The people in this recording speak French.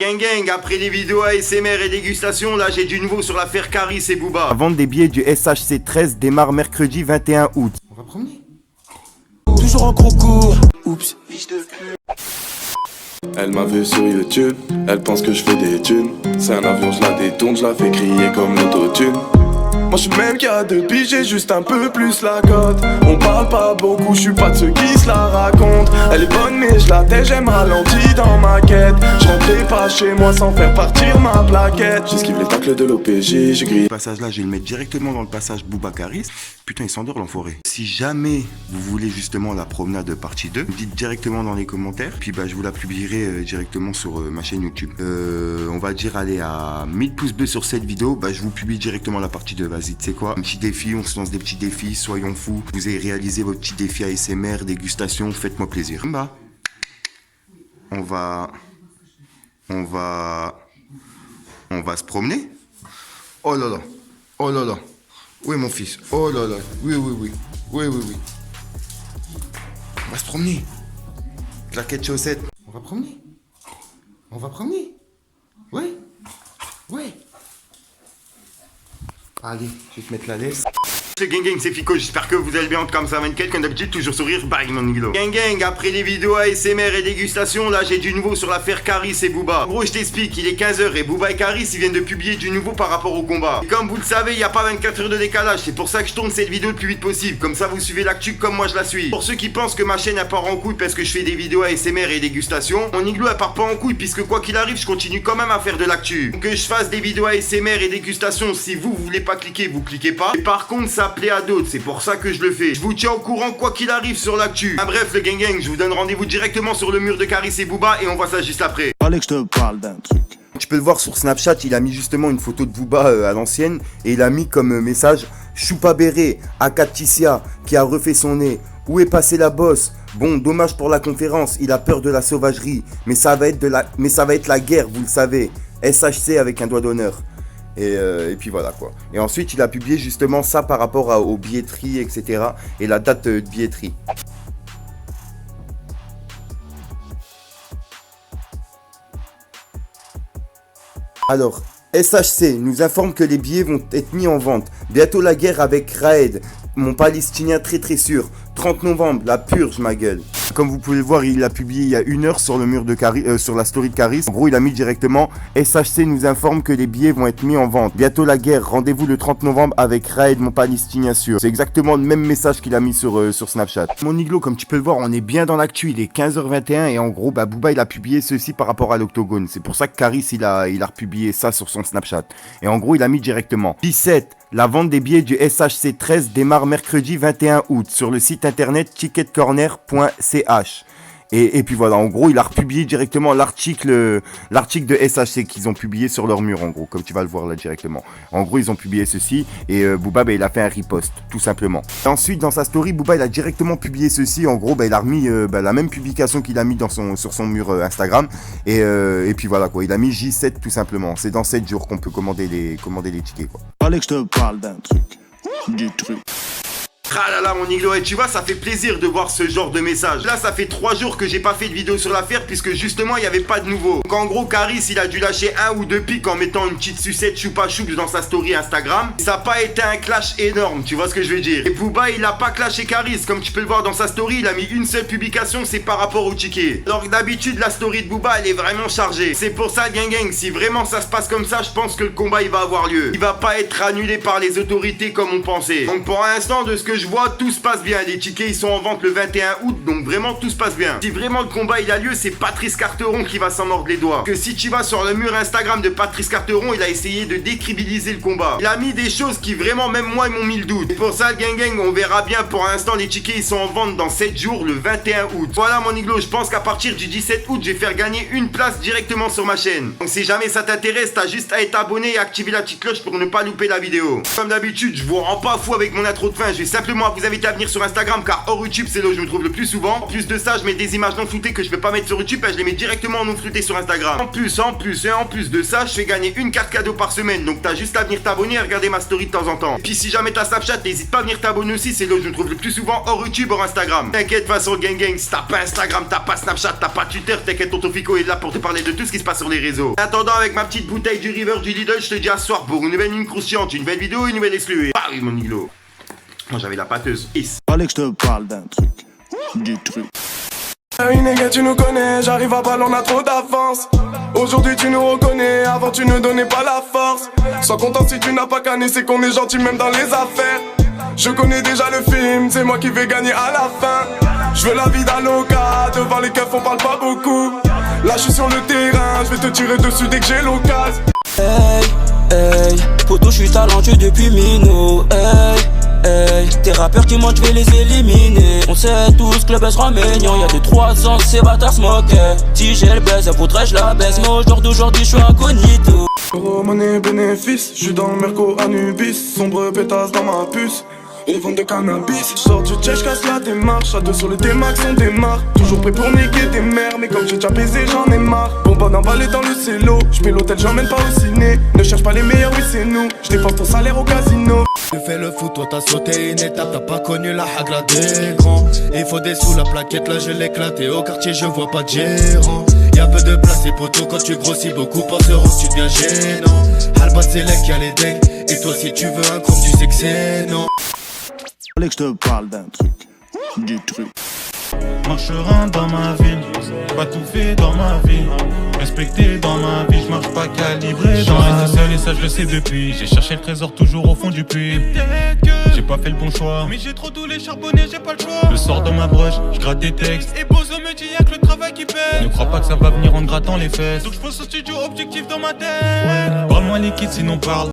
Gang, après les vidéos ASMR et dégustation, là j'ai du nouveau sur l'affaire Caris et Booba. La vente des billets du SHC 13 démarre mercredi 21 août. On va promener. Toujours en concours. Oups. Elle m'a vu sur YouTube, elle pense que je fais des thunes. C'est un avion, je la détourne, je la fais crier comme l'autotune. Moi je suis même qu'à deux piges, j'ai juste un peu plus la cote. On parle pas beaucoup, je suis pas de ceux qui se la racontent. Elle est bonne mais je la tais, j'aime ralenti dans ma quête. Je rentrais pas chez moi sans faire partir ma plaquette. J'esquive les tacles de l'OPJ, j'ai grillé. Ce passage là je vais le mettre directement dans le passage Booba Caris. Putain il s'endort l'enfoiré. Si jamais vous voulez justement la promenade partie 2, dites directement dans les commentaires. Puis je vous la publierai directement sur ma chaîne YouTube. On va dire aller à 1000 pouces bleus sur cette vidéo, je vous publie directement la partie 2. Vas-y, tu sais quoi, un petit défi, on se lance des petits défis, soyons fous. Vous avez réalisé votre petit défi ASMR, dégustation, faites-moi plaisir. On va se promener. Oh là là, oh là là. Oui mon fils, oh là là, oui. On va se promener. Claquettes, chaussettes. On va promener. Ouais. Allez, je vais te mettre la laisse. Le gang, c'est Fico, j'espère que vous allez bien comme ça 24, comme d'habitude, toujours sourire, bye mon niglo. Gang, après les vidéos ASMR et dégustation, là j'ai du nouveau sur l'affaire Caris et Booba. En gros, je t'explique, il est 15h et Booba et Caris, ils viennent de publier du nouveau par rapport au combat. Et comme vous le savez, il n'y a pas 24 heures de décalage, c'est pour ça que je tourne cette vidéo le plus vite possible, comme ça vous suivez l'actu comme moi je la suis. Pour ceux qui pensent que ma chaîne elle part en couille parce que je fais des vidéos ASMR et dégustation, mon niglo elle part pas en couille puisque quoi qu'il arrive, je continue quand même à faire de l'actu. Donc que je fasse des vidéos ASMR et dégustation, si vous voulez pas cliquer, vous cliquez pas. Et par contre, ça plaît à d'autres, c'est pour ça que je le fais. Je vous tiens au courant quoi qu'il arrive sur l'actu. Bref, le gang, je vous donne rendez-vous directement sur le mur de Caris et Booba et on voit ça juste après. Fallait que je te parle d'un truc. Tu peux le voir sur Snapchat, il a mis justement une photo de Booba à l'ancienne et il a mis comme message Choupa Béré, Akatissia, qui a refait son nez. Où est passé la bosse? Bon, dommage pour la conférence, il a peur de la sauvagerie, mais ça va être la guerre, vous le savez. SHC avec un doigt d'honneur. Et puis voilà quoi. Et ensuite il a publié justement ça par rapport aux billetteries, etc. Et la date de billetterie. Alors, SHC nous informe que les billets vont être mis en vente. Bientôt la guerre avec Raed, mon palestinien très sûr. 30 novembre, la purge ma gueule. Comme vous pouvez le voir, il a publié il y a 1 heure sur le mur de Caris, sur la story de Caris. En gros, il a mis directement SHC nous informe que les billets vont être mis en vente. Bientôt la guerre, rendez-vous le 30 novembre avec Raed, mon palestinien sûr. C'est exactement le même message qu'il a mis sur Snapchat. Mon niglo, comme tu peux le voir, on est bien dans l'actu. Il est 15h21 et en gros, Booba il a publié ceci par rapport à l'Octogone. C'est pour ça que Caris il a republié ça sur son Snapchat. Et en gros, il a mis directement 17. La vente des billets du SHC 13 démarre mercredi 21 août sur le site internet ticketcorner.ch. Et puis voilà, en gros, il a republié directement l'article de SHC qu'ils ont publié sur leur mur, en gros, comme tu vas le voir là directement. En gros, ils ont publié ceci et Booba, il a fait un repost, tout simplement. Et ensuite, dans sa story, Booba, il a directement publié ceci. En gros, il a remis la même publication qu'il a mis sur son mur Instagram. Et puis voilà, quoi. Il a mis J7, tout simplement. C'est dans 7 jours qu'on peut commander les tickets, quoi. Fallait que je te parle d'un truc. Du truc. Ah là là mon niglo, et tu vois ça fait plaisir de voir ce genre de message. Là ça fait 3 jours que j'ai pas fait de vidéo sur l'affaire puisque justement il n'y avait pas de nouveau. Donc en gros Caris il a dû lâcher 1 ou 2 pics en mettant une petite sucette choupa choups dans sa story Instagram. Ça n'a pas été un clash énorme, tu vois ce que je veux dire. Et Booba il a pas clashé Caris, comme tu peux le voir dans sa story, il a mis une seule publication, c'est par rapport au ticket. Alors que d'habitude la story de Booba elle est vraiment chargée. C'est pour ça gang, si vraiment ça se passe comme ça, je pense que le combat il va avoir lieu. Il va pas être annulé par les autorités comme on pensait. Donc pour l'instant de ce que je vois, tout se passe bien. Les tickets ils sont en vente le 21 août, donc vraiment tout se passe bien. Si vraiment le combat il a lieu, c'est Patrice Carteron qui va s'en mordre les doigts. Que si tu vas sur le mur Instagram de Patrice Carteron, il a essayé de décribiliser le combat. Il a mis des choses qui vraiment même moi ils m'ont mis le doute. Et pour ça le gang, on verra bien. Pour l'instant les tickets ils sont en vente dans 7 jours le 21 août. Voilà mon iglo, je pense qu'à partir du 17 août je vais faire gagner une place directement sur ma chaîne. Donc si jamais ça t'intéresse, t'as juste à être abonné et activer la petite cloche pour ne pas louper la vidéo. Comme d'habitude, je vous rends pas fou avec mon intro de fin, je vais simplement le moi vous invite à venir sur Instagram car hors YouTube c'est là où je me trouve le plus souvent. En plus de ça, je mets des images non floutées que je vais pas mettre sur YouTube et je les mets directement en non flouté sur Instagram. En plus de ça, je fais gagner une carte cadeau par semaine. Donc t'as juste à venir t'abonner et regarder ma story de temps en temps. Et puis si jamais t'as Snapchat, n'hésite pas à venir t'abonner aussi, c'est là où je me trouve le plus souvent hors YouTube, hors Instagram. T'inquiète, façon gang, si t'as pas Instagram, t'as pas Snapchat, t'as pas Twitter, t'inquiète, tonton Fico est là pour te parler de tout ce qui se passe sur les réseaux. En attendant, avec ma petite bouteille du River du Lidl, je te dis à ce soir pour une nouvelle ligne croustillante, une nouvelle vidéo, une nouvelle exclue. Ah oui mon Niglo. Moi j'avais la pâteuse. Fallait que je te parle d'un truc, du truc. Hey nigga, tu nous connais, j'arrive à balle, on a trop d'avance. Aujourd'hui tu nous reconnais, avant tu ne donnais pas la force. Sois content si tu n'as pas canné, c'est qu'on est gentil même dans les affaires. Je connais déjà le film, c'est moi qui vais gagner à la fin. Je veux la vie d'Aloca, devant les keufs on parle pas beaucoup. Là je suis sur le terrain, je vais te tirer dessus dès que j'ai l'occasion. Hey, poto, je suis talentueux depuis Mino. Hey, tes rappeurs qui mentent, je vais les éliminer. On sait tous que le buzz rend mignon. Y'a de 3 ans, ces bâtards se moquaient. Si j'ai le buzz, faudrait je la baisse. Mais au jour d'aujourd'hui, je suis incognito. Euro, monnaie, bénéfice, je suis dans le Merco Anubis. Sombre pétasse dans ma puce. Et vente de cannabis, sors du tchèque, casse la démarche. À deux sur le T-Max, on démarre. Toujours prêt pour niquer tes mères, mais comme j'ai déjà baisé, j'en ai marre. Bonbonne emballée dans le cello, j'paie l'hôtel, j'emmène pas au ciné. Ne cherche pas les meilleurs, oui c'est nous. J'dépense ton salaire au casino. Tu fais le foot, toi t'as sauté une étape, t'as pas connu la hagra des grands. Il faut des sous, la plaquette, là je l'ai éclaté. Au quartier, je vois pas de gérant. Y'a peu de place et poteau, quand tu grossis beaucoup, penseront que tu deviens gênant. Alba, c'est là qui a les dingues. Et toi, si tu veux un chrome, tu sais que c'est non. Fallait que je te parle d'un truc, du truc. Marcherin dans ma ville, pas tout fait dans ma vie. Respecté dans ma vie, je marche pas calibré. J'en reste seul et ça je le sais depuis. J'ai cherché le trésor toujours au fond du puits. J'ai pas fait le bon choix, mais j'ai trop doulé charbonné, j'ai pas le choix. Le sort dans ma broche, je gratte des textes. Et Bozo me dit y'a que le travail qui paie. Ne crois pas que ça va venir en te grattant les fesses. Donc je pense au studio objectif dans ma tête. Parle-moi liquide sinon parle.